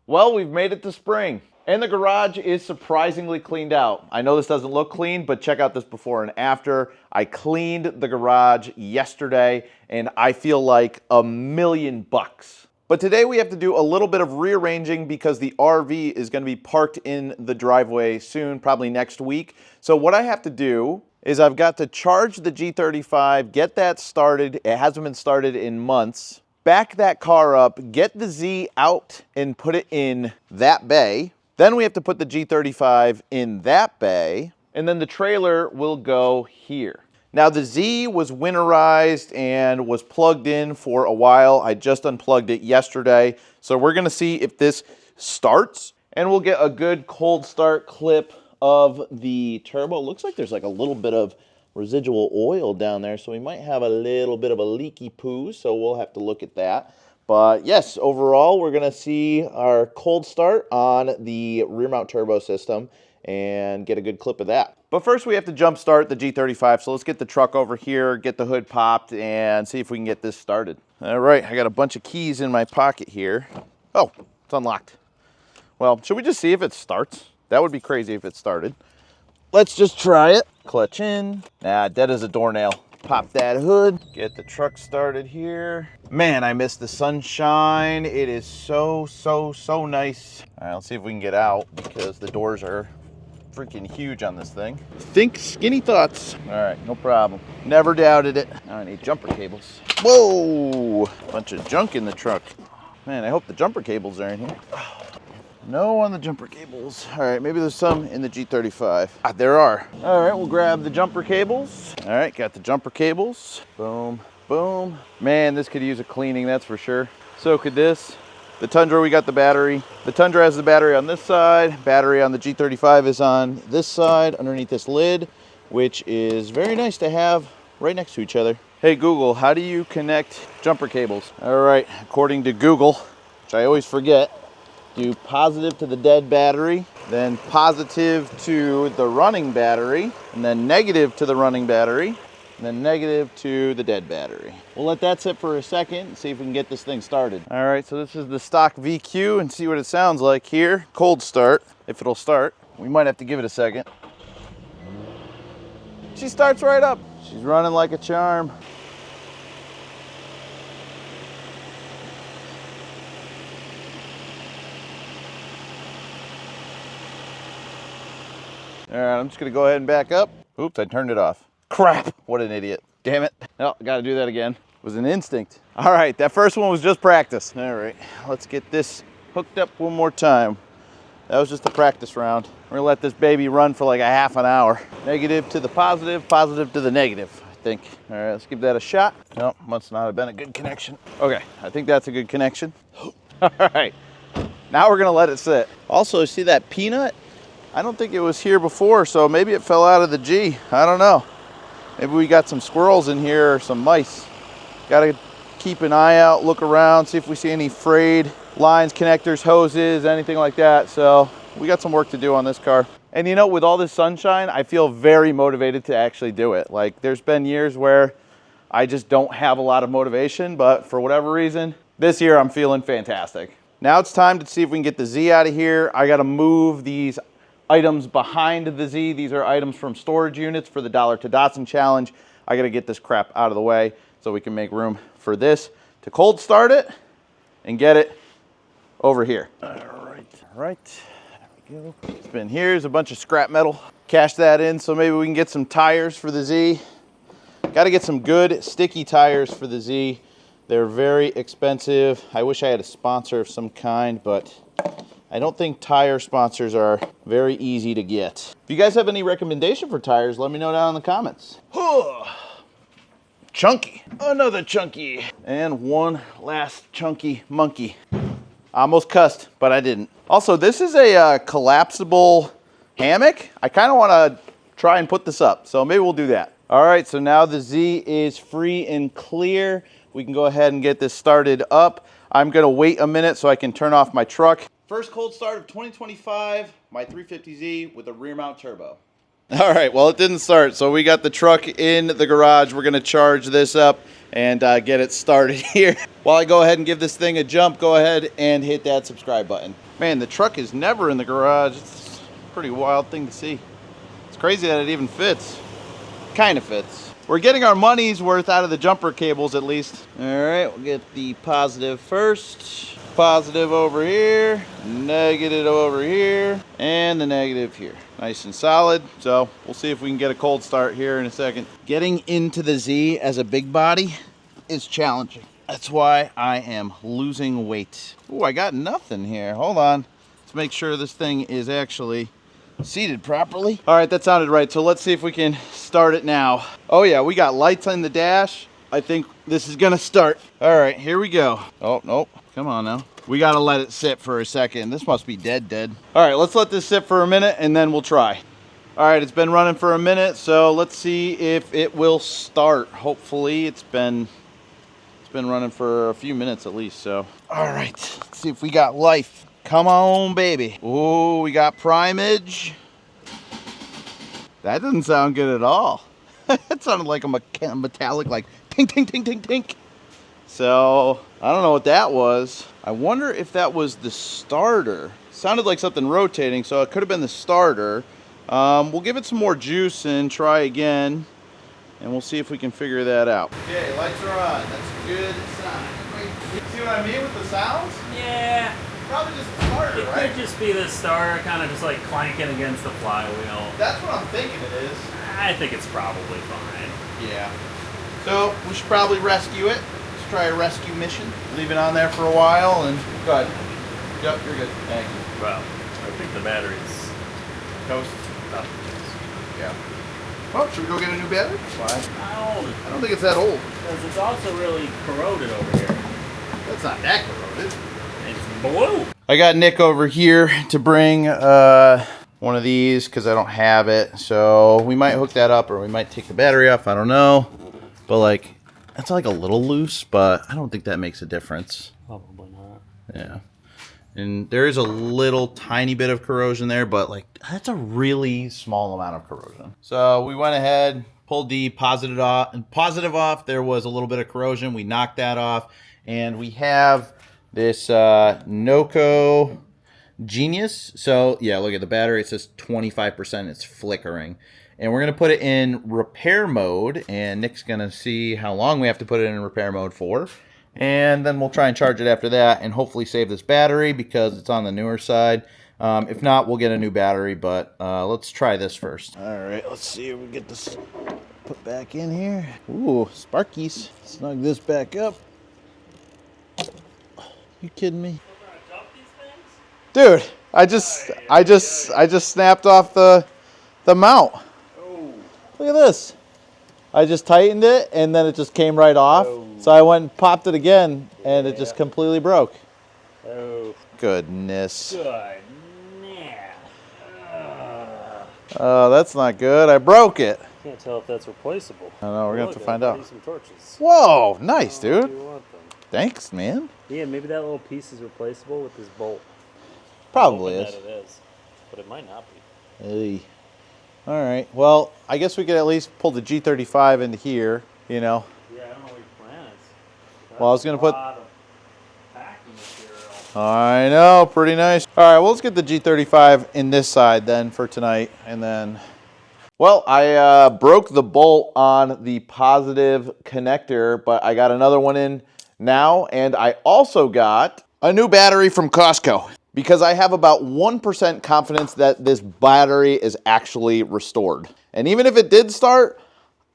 Well, we've made it to spring, and the garage is surprisingly cleaned out. I know this doesn't look clean, but check out this before and after. I cleaned the garage yesterday, and I feel like $1,000,000. But today we have to do a little bit of rearranging because the RV is going to be parked in the driveway soon, probably next week. So what I have to do is I've got to charge the G35, get that started. It hasn't been started in months. Back that car up, get the Z out and put it in that bay. Then we have to put the G35 in that bay, and then the trailer will go here. Now the Z was winterized and was plugged in for a while. I just unplugged it yesterday. So we're gonna see if this starts, and we'll get a good cold start clip of the turbo. It looks like there's like a little bit of residual oil down there, so we might have a little bit of a leaky poo, so we'll have to look at that. But yes, overall, we're gonna see our cold start on the rear mount turbo system and get a good clip of that. But first we have to jump start the G35, so let's get the truck over here, get the hood popped, and see if we can get this started. All right, I got a bunch of keys in my pocket here. Oh, it's unlocked. Well, should we just see if it starts? That would be crazy if it started. Let's just try it. Clutch in. Nah, dead as a doornail. Pop that hood. Get the truck started here. Man, I miss the sunshine. It is so nice. All right, let's see if we can get out because the doors are freaking huge on this thing. Think skinny thoughts. All right, no problem. Never doubted it. Now I need jumper cables. Whoa, bunch of junk in the truck. Man, I hope the jumper cables are in here. No on the jumper cables. All right, maybe there's some in the G35. Ah, there are. All right, we'll grab the jumper cables. All right, got the jumper cables. Boom, boom. Man, this could use a cleaning, that's for sure. So could this. The Tundra, we got the battery. The Tundra has the battery on this side. Battery on the G35 is on this side, underneath this lid, which is very nice to have right next to each other. Hey Google, how do you connect jumper cables? All right, according to Google, which I always forget, do positive to the dead battery, then positive to the running battery, and then negative to the running battery, and then negative to the dead battery. We'll let that sit for a second and see if we can get this thing started. All right, so this is the stock VQ and see what it sounds like here. Cold start, if it'll start. We might have to give it a second. She starts right up. She's running like a charm. All right, I'm just gonna go ahead and back up. Oops, I turned it off. Crap, what an idiot. Damn it. Oh, gotta do that again. It was an instinct. All right, that first one was just practice. All right, let's get this hooked up one more time. That was just a practice round. We're gonna let this baby run for like a half an hour. Negative to the positive, positive to the negative, I think. All right, let's give that a shot. Nope, must not have been a good connection. Okay, I think that's a good connection. All right, now we're gonna let it sit. Also, see that peanut? I don't think it was here before, so maybe it fell out of the G. I don't know. Maybe we got some squirrels in here or some mice. Gotta keep an eye out, look around, see if we see any frayed lines, connectors, hoses, anything like that. So we got some work to do on this car. And you know, with all this sunshine, I feel very motivated to actually do it. Like there's been years where I just don't have a lot of motivation, but for whatever reason, this year I'm feeling fantastic. Now it's time to see if we can get the Z out of here. I gotta move these items behind the Z. These are items from storage units for the $1 to Datsun challenge. I gotta get this crap out of the way so we can make room for this to cold start it and get it over here. All right, there we go. Spin here, here's a bunch of scrap metal. Cash that in so maybe we can get some tires for the Z. Gotta get some good sticky tires for the Z. They're very expensive. I wish I had a sponsor of some kind, but I don't think tire sponsors are very easy to get. If you guys have any recommendation for tires, let me know down in the comments. Chunky, another chunky, and one last chunky monkey. I almost cussed, but I didn't. Also, this is a collapsible hammock. I kind of want to try and put this up, so maybe we'll do that. All right, so now the Z is free and clear. We can go ahead and get this started up. I'm gonna wait a minute so I can turn off my truck. First cold start of 2025, my 350Z with a rear mount turbo. All right, well, it didn't start, so we got the truck in the garage. We're going to charge this up and get it started here. While I go ahead and give this thing a jump, go ahead and hit that subscribe button. Man, the truck is never in the garage. It's a pretty wild thing to see. It's crazy that it even fits. Kind of fits. We're getting our money's worth out of the jumper cables at least. All right, we'll get the positive first. Positive over here, negative over here, and the negative here. Nice and solid. So we'll see if we can get a cold start here in a second. Getting into the Z as a big body is challenging. That's why I am losing weight. Oh, I got nothing here. Hold on. Let's make sure this thing is actually seated properly. All right, that sounded right. So let's see if we can start it now. Oh yeah, we got lights on the dash. I think this is gonna start. All right, here we go. Oh, nope. Come on now. We gotta let it sit for a second. This must be dead. All right, let's let this sit for a minute and then we'll try. All right, it's been running for a minute, so let's see if it will start. Hopefully it's been running for a few minutes at least, so. All right, let's see if we got life. Come on, baby. Oh, we got primage. That doesn't sound good at all. It sounded like a metallic, like tink, tink, tink, tink, tink. So, I don't know what that was. I wonder if that was the starter. Sounded like something rotating, so it could have been the starter. We'll give it some more juice and try again, and we'll see if we can figure that out. Okay, lights are on. That's a good sign. Wait, see what I mean with the sounds? Yeah. Probably just the starter, right? It could just be the starter, kind of just like clanking against the flywheel. That's what I'm thinking it is. I think it's probably fine. Yeah. So, we should probably rescue it. Let's try a rescue mission. Leave it on there for a while and go ahead. Yep, you're good. Thank you. Well, I think the battery's Toast. up. Yeah. Well, should we go get a new battery? Why? How old? I don't think it's that old. Because it's also really corroded over here. That's not that corroded. It's blue. I got Nick over here to bring one of these because I don't have it. So we might hook that up or we might take the battery off. I don't know. But like, it's like a little loose, but I don't think that makes a difference. Probably not. Yeah. And there is a little tiny bit of corrosion there, but like that's a really small amount of corrosion. So we went ahead, pulled the positive off. There was a little bit of corrosion. We knocked that off. And we have this Noco Genius. So yeah, look at the battery. It says 25%. It's flickering. And we're going to put it in repair mode. And Nick's going to see how long we have to put it in repair mode for. And then we'll try and charge it after that and hopefully save this battery because it's on the newer side. If not, we'll get a new battery, but let's try this first. All right, let's see if we get this put back in here. Ooh, Sparkies. Snug this back up. You kidding me? Dude, I just snapped off the mount. Oh. Look at this. I just tightened it and then it just came right off. Oh. So I went and popped it again and it just completely broke. Oh. Goodness. Good. Oh, that's not good. I broke it. Can't tell if that's replaceable. I know, we're going to have to find out. Some torches. Whoa, nice, Do dude. you want them? Thanks, man. Yeah, maybe that little piece is replaceable with this bolt. Probably I'm is. hoping that it is, but it might not be. Hey. All right. Well, I guess we could at least pull the G35 into here, you know. Yeah, I don't know what your plan is. Well, I was going to put... A lot of packing material. I know, pretty nice. All right, well, let's get the G35 in this side then for tonight, and then... Well, I broke the bolt on the positive connector, but I got another one in now, and I also got a new battery from Costco because I have about 1% confidence that this battery is actually restored. And even if it did start,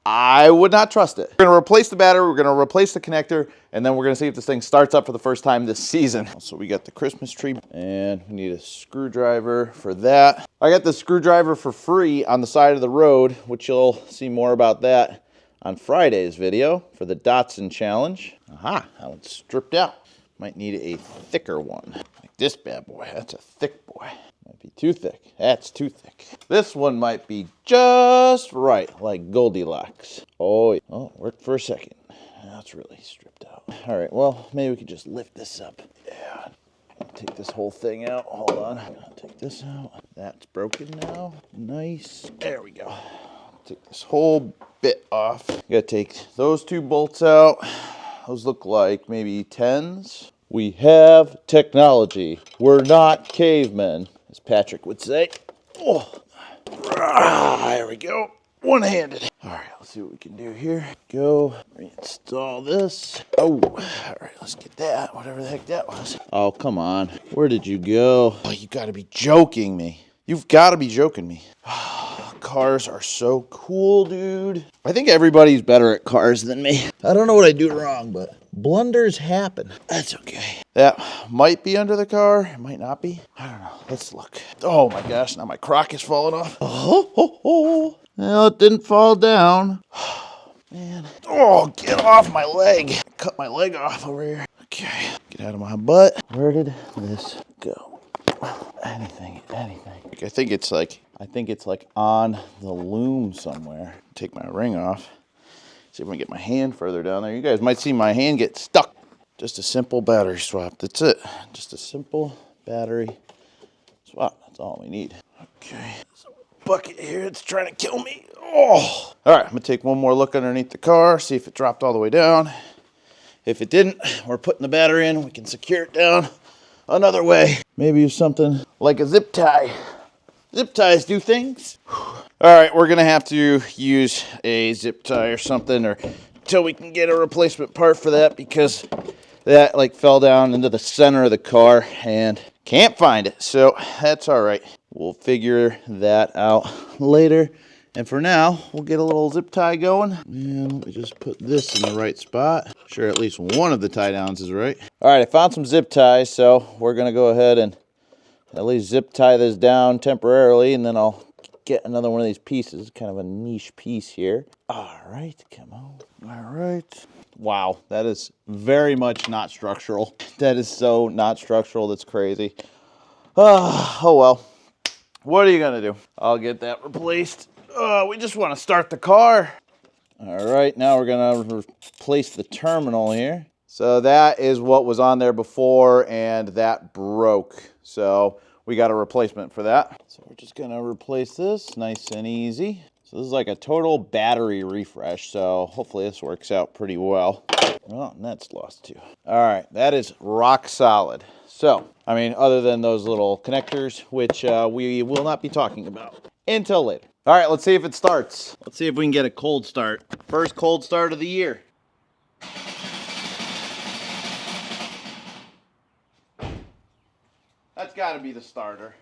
I would not trust it. We're gonna replace the battery, we're gonna replace the connector, and then we're gonna see if this thing starts up for the first time this season. So we got the Christmas tree, and we need a screwdriver for that. I got the screwdriver for free on the side of the road, which you'll see more about that on Friday's video for the Datsun challenge. Aha, that one's stripped out. Might need a thicker one, like this bad boy. That's a thick boy. Might be too thick. That's too thick. This one might be just right, like Goldilocks. Oh, worked for a second. That's really stripped out. All right, well, maybe we could just lift this up. Yeah. Take this whole thing out. Hold on. Take this out. That's broken now. Nice. There we go. Take this whole bit off. Gotta take those 2 bolts out. Those look like maybe 10s. We have technology. We're not cavemen, as Patrick would say. Oh. There we go. One-handed. All right, let's see what we can do here. Go reinstall this. Oh, all right, let's get that, whatever the heck that was. Oh, come on. Where did you go? Oh, you gotta be joking me. You've gotta be joking me. Cars are so cool, dude. I think everybody's better at cars than me. I don't know what I do wrong, but blunders happen. That's okay. That might be under the car. It might not be. I don't know. Let's look. Oh my gosh, now my crock is falling off. Oh. Well, it didn't fall down. Man. Oh, get off my leg. Cut my leg off over here. Okay, get out of my butt. Where did this go? Anything. I think it's like on the loom somewhere. Take my ring off. See if I can get my hand further down there. You guys might see my hand get stuck. Just a simple battery swap. That's it. Just a simple battery swap. That's all we need. Okay. There's a bucket here. It's trying to kill me. Oh. All right. I'm going to take one more look underneath the car. See if it dropped all the way down. If it didn't, we're putting the battery in. We can secure it down another way. Maybe use something like a zip tie. Zip ties do things. All right, we're gonna have to use a zip tie or something, or until we can get a replacement part for that, because that like fell down into the center of the car and can't find it. So that's all right. We'll figure that out later. And for now, we'll get a little zip tie going. And we just put this in the right spot. Sure, at least one of the tie downs is right. All right, I found some zip ties, so we're gonna go ahead and at least zip tie this down temporarily, and then I'll get another one of these pieces. Kind of a niche piece here. All right, come on. All right. Wow, that is very much not structural. That is so not structural, that's crazy. Oh well. What are you gonna do? I'll get that replaced. We just want to start the car. All right, now we're gonna replace the terminal here. So that is what was on there before, and that broke. So we got a replacement for that. So we're just gonna replace this, nice and easy. So this is like a total battery refresh, so hopefully this works out pretty well. Oh, and that's lost too. All right, that is rock solid. So, I mean, other than those little connectors, which we will not be talking about until later. All right, let's see if it starts. Let's see if we can get a cold start. First cold start of the year. That's got to be the starter.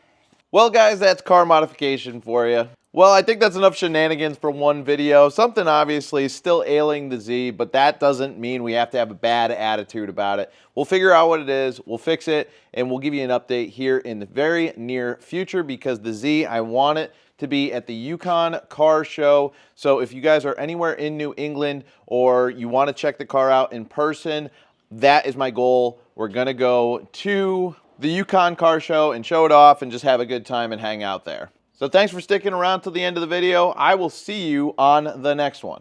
Well, guys, that's car modification for you. Well, I think that's enough shenanigans for one video. Something obviously still ailing the Z, but that doesn't mean we have to have a bad attitude about it. We'll figure out what it is, we'll fix it, and we'll give you an update here in the very near future, because the Z, I want it to be at the Yukon Car Show. So if you guys are anywhere in New England or you want to check the car out in person, that is my goal. We're gonna go to the Yukon Car Show and show it off and just have a good time and hang out there. So thanks for sticking around till the end of the video. I will see you on the next one.